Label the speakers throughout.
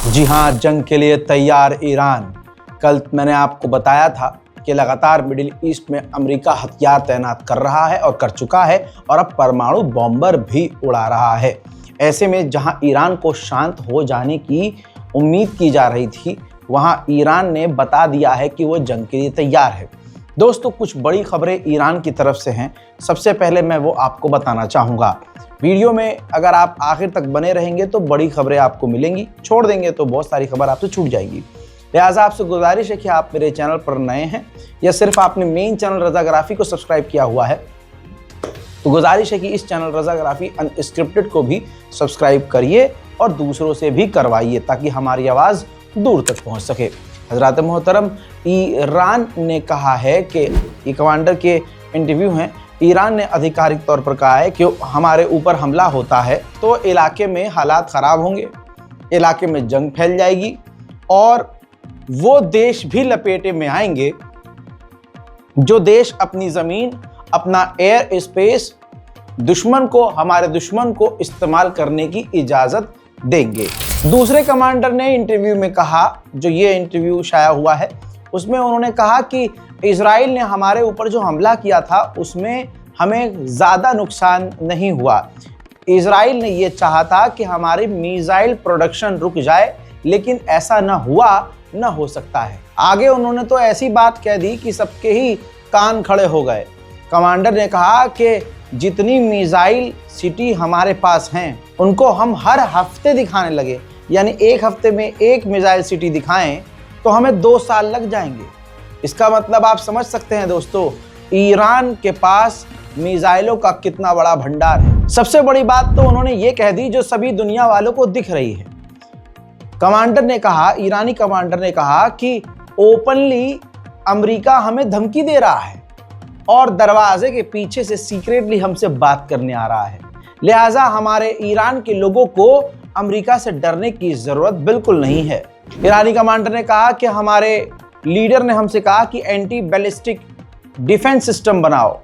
Speaker 1: जी हाँ, जंग के लिए तैयार ईरान। कल मैंने आपको बताया था कि लगातार मिडिल ईस्ट में अमेरिका हथियार तैनात कर रहा है और कर चुका है और अब परमाणु बॉम्बर भी उड़ा रहा है। ऐसे में जहां ईरान को शांत हो जाने की उम्मीद की जा रही थी, वहां ईरान ने बता दिया है कि वो जंग के लिए तैयार है। दोस्तों, कुछ बड़ी खबरें ईरान की तरफ से हैं। सबसे पहले मैं वो आपको बताना चाहूँगा। वीडियो में अगर आप आखिर तक बने रहेंगे तो बड़ी खबरें आपको मिलेंगी, छोड़ देंगे तो बहुत सारी खबर आपसे छूट जाएगी। लिहाजा आपसे गुजारिश है कि आप मेरे चैनल पर नए हैं या सिर्फ आपने मेन चैनल रज़ाग्राफी को सब्सक्राइब किया हुआ है, तो गुजारिश है कि इस चैनल रज़ाग्राफी अनस्क्रिप्टेड को भी सब्सक्राइब करिए और दूसरों से भी करवाइए ताकि हमारी आवाज़ दूर तक पहुँच सके। हज़रात मोहतरम, ईरान ने कहा है कि ये कमांडर के इंटरव्यू हैं। ईरान ने आधिकारिक तौर पर कहा है कि हमारे ऊपर हमला होता है तो इलाके में हालात ख़राब होंगे, इलाके में जंग फैल जाएगी और वो देश भी लपेटे में आएंगे जो देश अपनी ज़मीन, अपना एयर स्पेस हमारे दुश्मन को इस्तेमाल करने की इजाज़त देंगे। दूसरे कमांडर ने इंटरव्यू में कहा, जो ये इंटरव्यू शाया हुआ है, उसमें उन्होंने कहा कि इजराइल ने हमारे ऊपर जो हमला किया था उसमें हमें ज़्यादा नुकसान नहीं हुआ। इजराइल ने ये चाहा था कि हमारी मिसाइल प्रोडक्शन रुक जाए, लेकिन ऐसा न हुआ, न हो सकता है। आगे उन्होंने तो ऐसी बात कह दी कि सबके ही कान खड़े हो गए। कमांडर ने कहा कि जितनी मिसाइल सिटी हमारे पास हैं उनको हम हर हफ्ते दिखाने लगे, यानी एक हफ्ते में एक मिसाइल सिटी दिखाएं तो हमें 2 साल लग जाएंगे। इसका मतलब आप समझ सकते हैं दोस्तों, ईरान के पास मिसाइलों का कितना बड़ा भंडार है। सबसे बड़ी बात तो उन्होंने ये कह दी जो सभी दुनिया वालों को दिख रही है। कमांडर ने कहा, ईरानी कमांडर ने कहा कि ओपनली अमेरिका हमें धमकी दे रहा है और दरवाजे के पीछे से सीक्रेटली हमसे बात करने आ रहा है। लिहाजा हमारे ईरान के लोगों को अमेरिका से डरने की जरूरत बिल्कुल नहीं है। ईरानी कमांडर ने कहा कि हमारे लीडर ने हमसे कहा कि एंटी बैलिस्टिक डिफेंस सिस्टम बनाओ,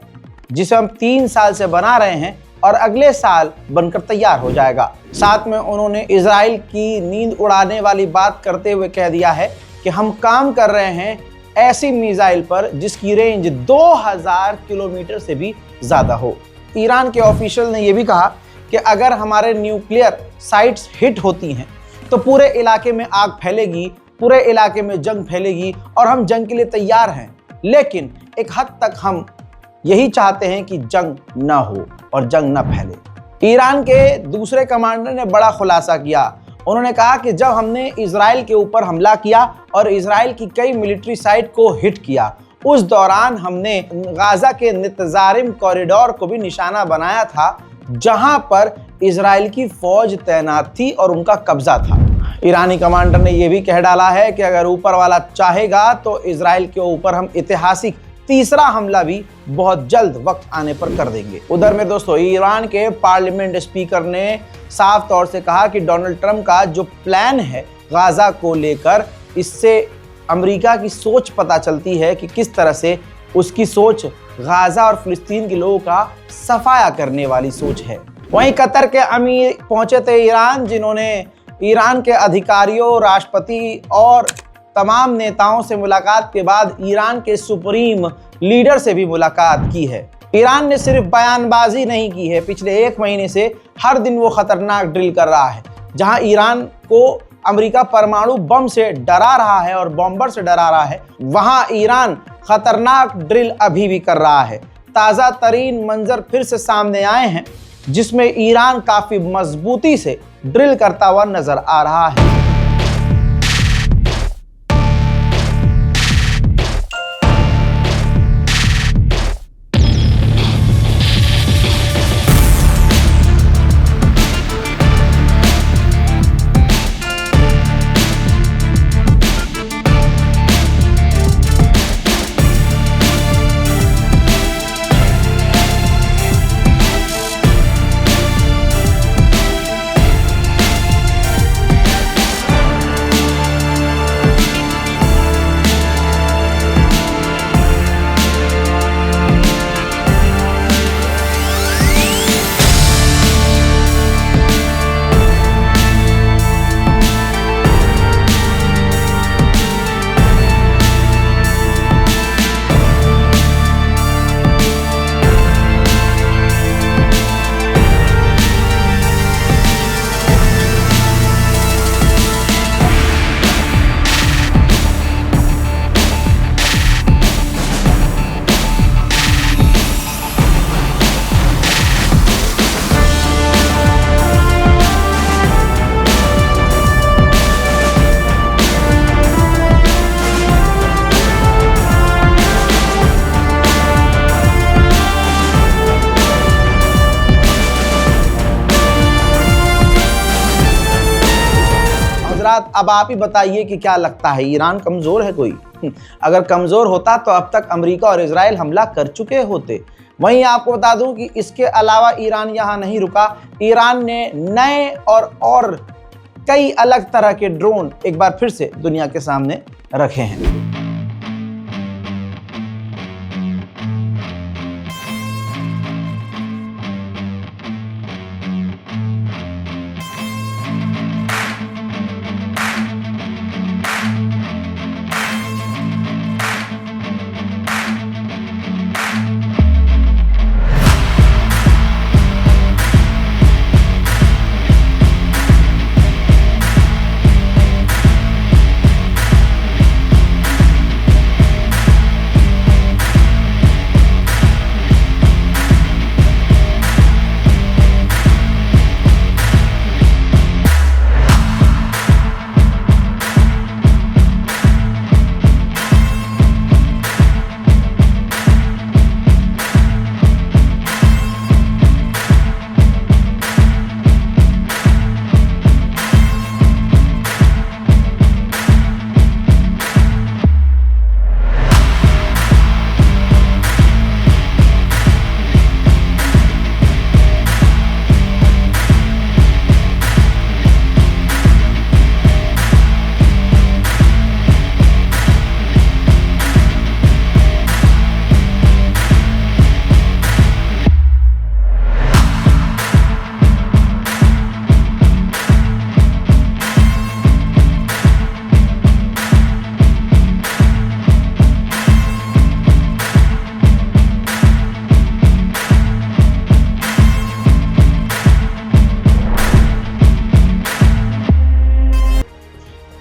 Speaker 1: जिसे हम 3 साल से बना रहे हैं और अगले साल बनकर तैयार हो जाएगा। साथ में उन्होंने इजराइल की नींद उड़ाने वाली बात करते हुए कह दिया है कि हम काम कर रहे हैं ऐसी मिसाइल पर जिसकी रेंज 2000 किलोमीटर से भी ज़्यादा हो। ईरान के ऑफिशियल ने यह भी कहा कि अगर हमारे न्यूक्लियर साइट्स हिट होती हैं तो पूरे इलाके में आग फैलेगी, पूरे इलाके में जंग फैलेगी और हम जंग के लिए तैयार हैं। लेकिन एक हद तक हम यही चाहते हैं कि जंग ना हो और जंग ना फैले। ईरान के दूसरे कमांडर ने बड़ा खुलासा किया। उन्होंने कहा कि जब हमने इजराइल के ऊपर हमला किया और इजराइल की कई मिलिट्री साइट को हिट किया, उस दौरान हमने गाजा के नितजारिम कॉरिडोर को भी निशाना बनाया था, जहां पर इजराइल की फौज तैनात थी और उनका कब्जा था। ईरानी कमांडर ने यह भी कह डाला है कि अगर ऊपर वाला चाहेगा तो इजराइल के ऊपर हम ऐतिहासिक तीसरा हमला भी बहुत जल्द वक्त आने पर कर देंगे। उधर में दोस्तों, ईरान के पार्लियामेंट स्पीकर ने साफ तौर से कहा कि डोनाल्ड ट्रंप का जो प्लान है गाजा को लेकर, इससे अमेरिका की सोच पता चलती है कि किस तरह से उसकी सोच गाजा और फिलिस्तीन के लोगों का सफाया करने वाली सोच है। वहीं कतर के अमीर पहुंचे थे ईरान, जिन्होंने ईरान के अधिकारियों, राष्ट्रपति और तमाम नेताओं से मुलाकात के बाद ईरान के सुप्रीम लीडर से भी मुलाकात की है। ईरान ने सिर्फ बयानबाजी नहीं की है, पिछले 1 महीने से हर दिन वो खतरनाक ड्रिल कर रहा है। जहां ईरान को अमेरिका परमाणु बम से डरा रहा है और बॉम्बर से डरा रहा है, वहां ईरान खतरनाक ड्रिल अभी भी कर रहा है। ताज़ा तरीन मंजर फिर से सामने आए हैं, जिसमें ईरान काफ़ी मजबूती से ड्रिल करता हुआ नजर आ रहा है। हजरात अब आप ही बताइए कि क्या लगता है, ईरान कमजोर है कोई? अगर कमजोर होता तो अब तक अमेरिका और इजराइल हमला कर चुके होते। वहीं आपको बता दूं कि इसके अलावा ईरान यहां नहीं रुका, ईरान ने नए और कई अलग तरह के ड्रोन एक बार फिर से दुनिया के सामने रखे हैं।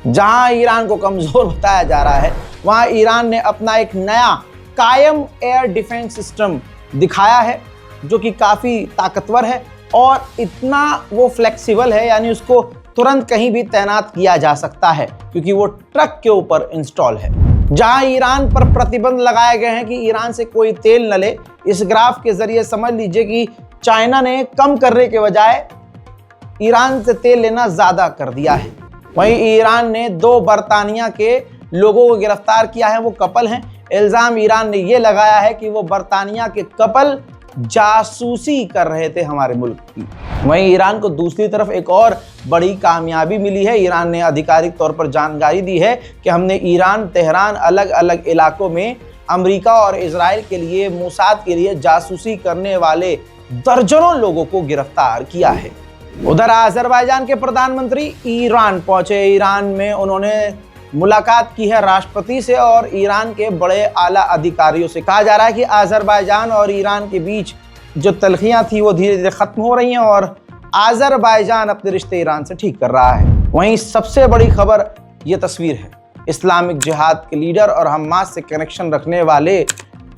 Speaker 1: जहां ईरान को कमजोर बताया जा रहा है, वहां ईरान ने अपना एक नया कायम एयर डिफेंस सिस्टम दिखाया है जो कि काफ़ी ताकतवर है और इतना वो फ्लेक्सिबल है, यानी उसको तुरंत कहीं भी तैनात किया जा सकता है क्योंकि वो ट्रक के ऊपर इंस्टॉल है। जहां ईरान पर प्रतिबंध लगाए गए हैं कि ईरान से कोई तेल न ले, इस ग्राफ के जरिए समझ लीजिए कि चाइना ने कम करने के बजाय ईरान से तेल लेना ज़्यादा कर दिया है। वहीं ईरान ने 2 बरतानिया के लोगों को गिरफ्तार किया है, वो कपल हैं। इल्ज़ाम ईरान ने ये लगाया है कि वो बरतानिया के कपल जासूसी कर रहे थे हमारे मुल्क की। वहीं ईरान को दूसरी तरफ एक और बड़ी कामयाबी मिली है। ईरान ने आधिकारिक तौर पर जानकारी दी है कि हमने ईरान, तेहरान अलग अलग इलाकों में अमेरिका और इजराइल के लिए, मोसाद के लिए जासूसी करने वाले दर्जनों लोगों को गिरफ्तार किया है। उधर अजरबैजान के प्रधानमंत्री ईरान पहुंचे। ईरान में उन्होंने मुलाकात की है राष्ट्रपति से और ईरान के बड़े आला अधिकारियों से। कहा जा रहा है कि अजरबैजान और ईरान के बीच जो तलखियां थी वो धीरे धीरे खत्म हो रही हैं और अजरबैजान अपने रिश्ते ईरान से ठीक कर रहा है। वहीं सबसे बड़ी खबर ये तस्वीर है। इस्लामिक जिहाद के लीडर और हमास से कनेक्शन रखने वाले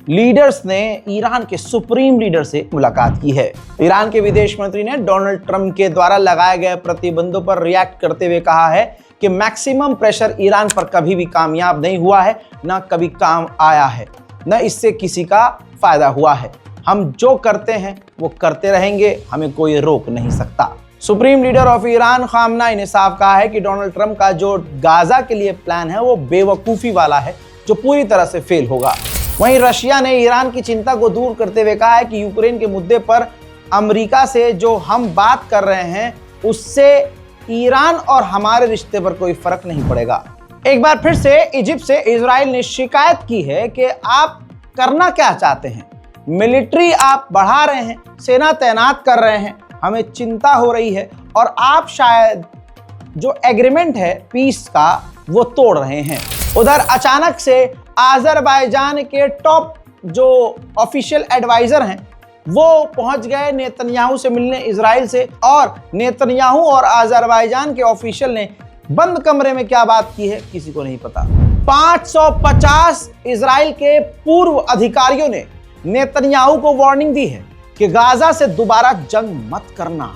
Speaker 1: लीडर्स ने ईरान के सुप्रीम लीडर से मुलाकात की है। ईरान के विदेश मंत्री ने डोनाल्ड ट्रंप के द्वारा लगाए गए प्रतिबंधों पर रिएक्ट करते हुए कहा है कि मैक्सिमम प्रेशर ईरान पर कभी भी कामयाब नहीं हुआ है, न कभी काम आया है, न इससे किसी का फायदा हुआ है। हम जो करते हैं वो करते रहेंगे, हमें कोई रोक नहीं सकता। सुप्रीम लीडर ऑफ ईरान खामनाई ने साफ कहा है कि डोनाल्ड ट्रंप का जो गाजा के लिए प्लान है वो बेवकूफ़ी वाला है जो पूरी तरह से फेल होगा। वहीं रशिया ने ईरान की चिंता को दूर करते हुए कहा है कि यूक्रेन के मुद्दे पर अमेरिका से जो हम बात कर रहे हैं उससे ईरान और हमारे रिश्ते पर कोई फर्क नहीं पड़ेगा। एक बार फिर से इजिप्ट से इजराइल ने शिकायत की है कि आप करना क्या चाहते हैं, मिलिट्री आप बढ़ा रहे हैं, सेना तैनात कर रहे हैं, हमें चिंता हो रही है और आप शायद जो एग्रीमेंट है पीस का वो तोड़ रहे हैं। उधर अचानक से अजरबैजान के टॉप जो ऑफिशियल एडवाइजर हैं वो पहुंच गए नेतन्याहू से मिलने इजराइल से, और नेतन्याहू और अजरबैजान के ऑफिशियल ने बंद कमरे में क्या बात की है किसी को नहीं पता। 550 इजराइल के पूर्व अधिकारियों ने नेतन्याहू को वार्निंग दी है कि गाजा से दोबारा जंग मत करना।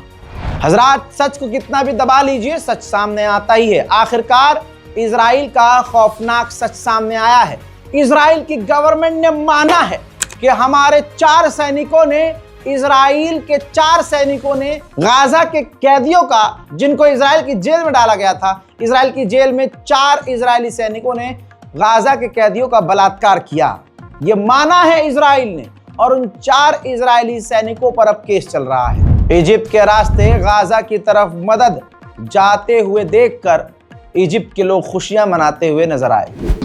Speaker 1: हजरात, सच को कितना भी दबा लीजिए सच सामने आता ही है। आखिरकार इजराइल का खौफनाक सच सामने आया है। इजराइल की गवर्नमेंट ने माना है कि हमारे 4 सैनिकों ने इजराइल के 4 सैनिकों ने गाजा के कैदियों का, जिनको इजराइल की जेल में डाला गया था, इजराइल की जेल में 4 इजरायली सैनिकों ने गाजा के कैदियों का बलात्कार किया। ये माना है इजराइल ने, और उन 4 इजरायली सैनिकों पर अब केस चल रहा है। इजिप्ट के रास्ते गाजा की तरफ मदद जाते हुए देखकर इजिप्ट के लोग खुशियां मनाते हुए नजर आए।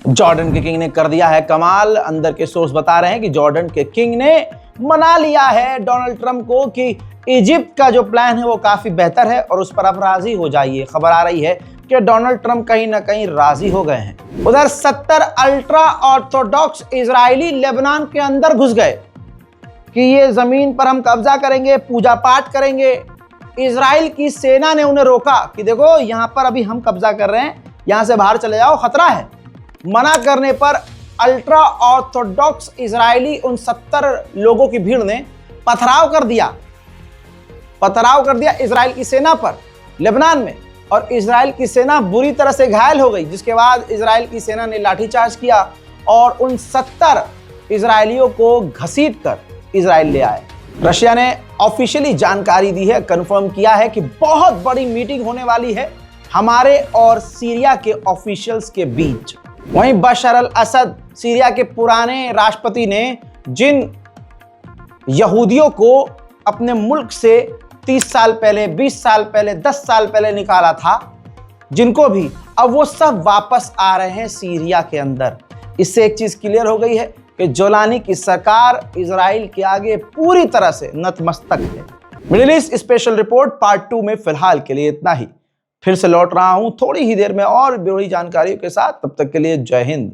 Speaker 1: जॉर्डन के किंग ने कर दिया है कमाल। अंदर के सोर्स बता रहे हैं कि जॉर्डन के किंग ने मना लिया है डोनाल्ड ट्रंप को कि इजिप्ट का जो प्लान है वो काफी बेहतर है और उस पर आप राजी हो जाइए। खबर आ रही है कि डोनाल्ड ट्रंप कहीं ना कहीं राजी हो गए हैं। उधर 70 अल्ट्रा ऑर्थोडॉक्स इजरायली लेबनान के अंदर घुस गए कि ये जमीन पर हम कब्जा करेंगे, पूजा पाठ करेंगे। इजराइल की सेना ने उन्हें रोका कि देखो यहां पर अभी हम कब्जा कर रहे हैं, यहां से बाहर चले जाओ, खतरा है। मना करने पर अल्ट्रा ऑर्थोडॉक्स इजरायली उन 70 लोगों की भीड़ ने पथराव कर दिया इजराइल की सेना पर लेबनान में, और इजराइल की सेना बुरी तरह से घायल हो गई। जिसके बाद इजराइल की सेना ने लाठीचार्ज किया और उन 70 इजरायलियों को घसीटकर इजराइल ले आए। रशिया ने ऑफिशियली जानकारी दी है, कंफर्म किया है कि बहुत बड़ी मीटिंग होने वाली है हमारे और सीरिया के ऑफिशियल्स के बीच। वहीं बशर अल असद, सीरिया के पुराने राष्ट्रपति ने जिन यहूदियों को अपने मुल्क से 30 साल पहले, 20 साल पहले, 10 साल पहले निकाला था, जिनको भी अब वो सब वापस आ रहे हैं सीरिया के अंदर। इससे एक चीज क्लियर हो गई है कि जोलानी की सरकार इजराइल के आगे पूरी तरह से नतमस्तक है। Middle east special report part 2 में फिलहाल के लिए इतना ही। फिर से लौट रहा हूं थोड़ी ही देर में और बड़ी जानकारियों के साथ। तब तक के लिए जय हिंद।